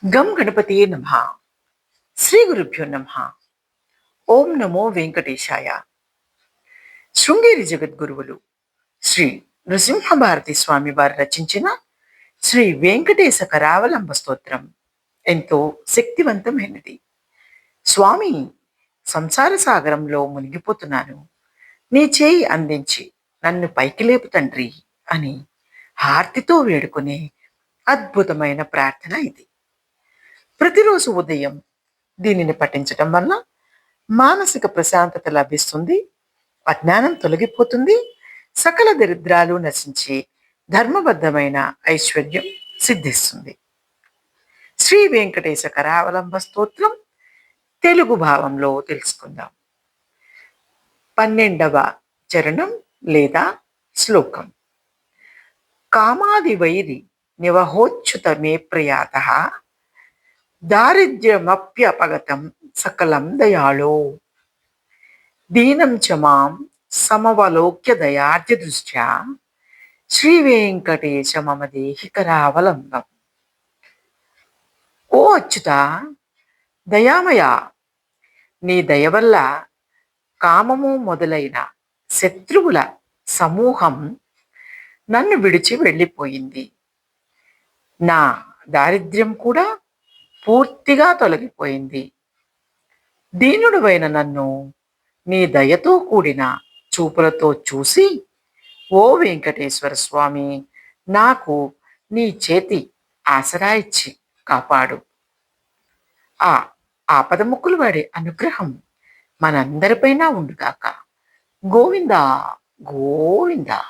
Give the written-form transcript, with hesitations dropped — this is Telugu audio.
గం గణపతియే నమః. శ్రీ గురుభ్యో నమః. ఓం నమో వెంకటేశాయ. శృంగేరి జగద్గురువులు శ్రీ నృసింహభారతి స్వామి వారు రచించిన శ్రీ వెంకటేశ కరావలంబ స్తోత్రం ఎంతో శక్తివంతమైనది. స్వామి, సంసార సాగరంలో మునిగిపోతున్నాను, నీ చేయి అందించి నన్ను పైకి లేపు తండ్రి అని హార్తితో వేడుకునే అద్భుతమైన ప్రార్థన ఇది. ప్రతిరోజు ఉదయం దీనిని పఠించటం వల్ల మానసిక ప్రశాంతత లభిస్తుంది, అజ్ఞానం తొలగిపోతుంది, సకల దరిద్రాలు నశించి ధర్మబద్ధమైన ఐశ్వర్యం సిద్ధిస్తుంది. శ్రీ వెంకటేశ కరావలంబ స్తోత్రం తెలుగు భావంలో తెలుసుకుందాం. 12వ చరణం లేదా శ్లోకం. కామాది వైరి నివహోచ్యుత మే ప్రయాత దారిద్ర్యమప్యపగతం సకలం దయాళో దీనం చ మాం సమవలోక్య దయార్ద్య దృష్ట్యా శ్రీ వెంకటేశ మమ దేహి కరావలంబం. ఓ అచ్యుత, దయామయ, నీ దయ వల్ల కామము మొదలైన శత్రువుల సమూహం నన్ను విడిచి వెళ్ళిపోయింది. నా దారిద్ర్యం కూడా పూర్తిగా తొలగిపోయింది. దీనుడువైన నన్ను నీ దయతో కూడిన చూపులతో చూసి, ఓ వెంకటేశ్వర స్వామి, నాకు నీ చేతి ఆసరా ఇచ్చి కాపాడు. ఆ ఆపదముక్కులు వాడి అనుగ్రహం మనందరిపైన ఉండుగాక. గోవిందా గోవిందా.